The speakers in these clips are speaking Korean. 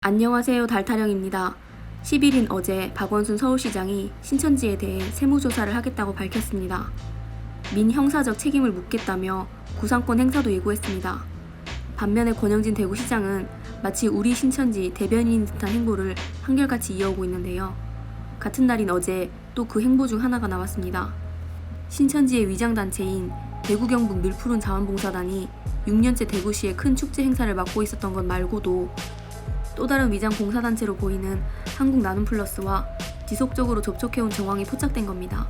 안녕하세요. 달타령입니다. 10일인 어제 박원순 서울시장이 신천지에 대해 세무조사를 하겠다고 밝혔습니다. 민형사적 책임을 묻겠다며 구상권 행사도 예고했습니다. 반면에 권영진 대구시장은 마치 우리 신천지 대변인인 듯한 행보를 한결같이 이어오고 있는데요. 같은 날인 어제 또 그 행보 중 하나가 나왔습니다. 신천지의 위장단체인 대구경북 늘푸른 자원봉사단이 6년째 대구시의 큰 축제 행사를 맡고 있었던 것 말고도 또 다른 위장 봉사단체로 보이는 한국나눔플러스와 지속적으로 접촉해온 정황이 포착된 겁니다.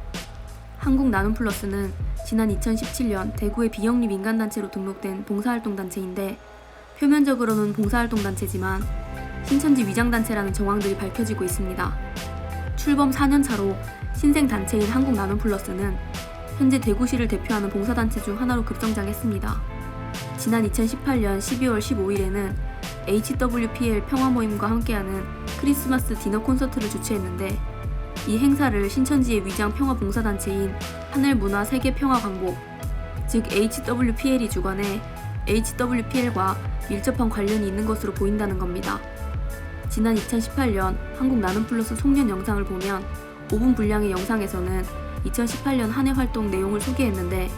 한국나눔플러스는 지난 2017년 대구의 비영리 민간단체로 등록된 봉사활동단체인데 표면적으로는 봉사활동단체지만 신천지 위장단체라는 정황들이 밝혀지고 있습니다. 출범 4년차로 신생단체인 한국나눔플러스는 현재 대구시를 대표하는 봉사단체 중 하나로 급성장했습니다. 지난 2018년 12월 15일에는 HWPL 평화모임과 함께하는 크리스마스 디너 콘서트를 주최했는데 이 행사를 신천지의 위장 평화봉사단체인 하늘문화세계평화광복, 즉 HWPL이 주관해 HWPL과 밀접한 관련이 있는 것으로 보인다는 겁니다. 지난 2018년 한국나눔플러스 송년 영상을 보면 5분 분량의 영상에서는 2018년 한 해 활동 내용을 소개했는데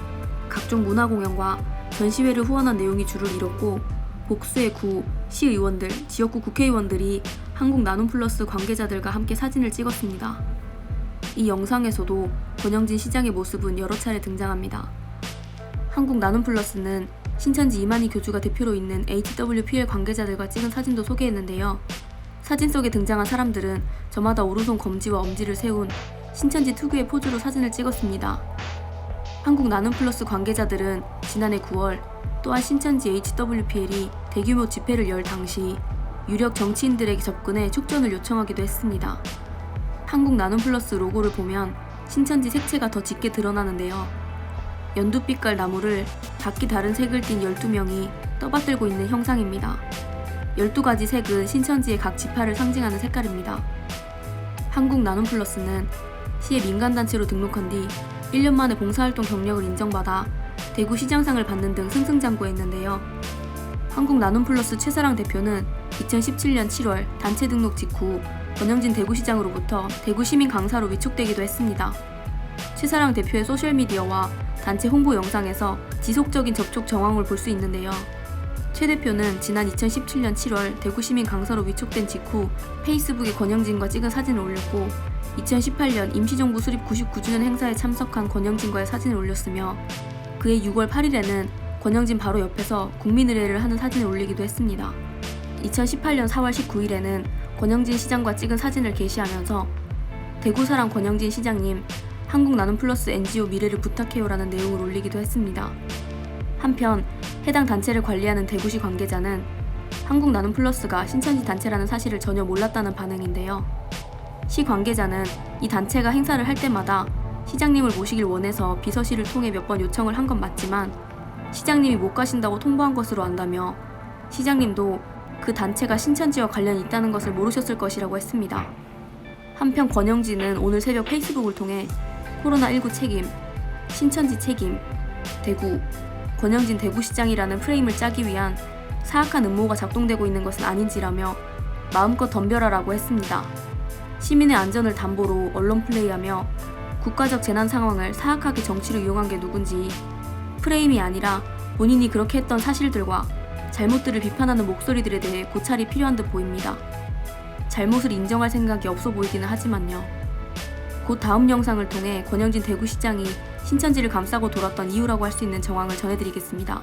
각종 문화공연과 전시회를 후원한 내용이 주를 이뤘고 복수의 구, 시의원들, 지역구 국회의원들이 한국나눔플러스 관계자들과 함께 사진을 찍었습니다. 이 영상에서도 권영진 시장의 모습은 여러 차례 등장합니다. 한국나눔플러스는 신천지 이만희 교주가 대표로 있는 HWPL 관계자들과 찍은 사진도 소개했는데요. 사진 속에 등장한 사람들은 저마다 오른손 검지와 엄지를 세운 신천지 특유의 포즈로 사진을 찍었습니다. 한국나눔플러스 관계자들은 지난해 9월 또한 신천지 HWPL이 대규모 집회를 열 당시 유력 정치인들에게 접근해 축전을 요청하기도 했습니다. 한국나눔플러스 로고를 보면 신천지 색채가 더 짙게 드러나는데요. 연두빛깔 나무를 각기 다른 색을 띤 12명이 떠받들고 있는 형상입니다. 12가지 색은 신천지의 각 지파를 상징하는 색깔입니다. 한국나눔플러스는 시의 민간단체로 등록한 뒤 1년 만에 봉사활동 경력을 인정받아 대구시장상을 받는 등 승승장구했는데요. 한국나눔플러스 최사랑 대표는 2017년 7월 단체 등록 직후 권영진 대구시장으로부터 대구시민 강사로 위촉되기도 했습니다. 최사랑 대표의 소셜미디어와 단체 홍보 영상에서 지속적인 접촉 정황을 볼 수 있는데요. 최 대표는 지난 2017년 7월 대구시민 강사로 위촉된 직후 페이스북에 권영진과 찍은 사진을 올렸고 2018년 임시정부 수립 99주년 행사에 참석한 권영진과의 사진을 올렸으며 그해 6월 8일에는 권영진 바로 옆에서 국민의례를 하는 사진을 올리기도 했습니다. 2018년 4월 19일에는 권영진 시장과 찍은 사진을 게시하면서 대구사랑 권영진 시장님, 한국나눔플러스 NGO 미래를 부탁해요라는 내용을 올리기도 했습니다. 한편 해당 단체를 관리하는 대구시 관계자는 한국나눔플러스가 신천지 단체라는 사실을 전혀 몰랐다는 반응인데요. 시 관계자는 이 단체가 행사를 할 때마다 시장님을 모시길 원해서 비서실을 통해 몇 번 요청을 한 건 맞지만 시장님이 못 가신다고 통보한 것으로 안다며 시장님도 그 단체가 신천지와 관련이 있다는 것을 모르셨을 것이라고 했습니다. 한편 권영진은 오늘 새벽 페이스북을 통해 코로나19 책임, 신천지 책임, 대구, 권영진 대구시장이라는 프레임을 짜기 위한 사악한 음모가 작동되고 있는 것은 아닌지라며 마음껏 덤벼라라고 했습니다. 시민의 안전을 담보로 언론 플레이하며 국가적 재난 상황을 사악하게 정치로 이용한 게 누군지 프레임이 아니라 본인이 그렇게 했던 사실들과 잘못들을 비판하는 목소리들에 대해 고찰이 필요한 듯 보입니다. 잘못을 인정할 생각이 없어 보이기는 하지만요. 곧 다음 영상을 통해 권영진 대구시장이 신천지를 감싸고 돌았던 이유라고 할 수 있는 정황을 전해드리겠습니다.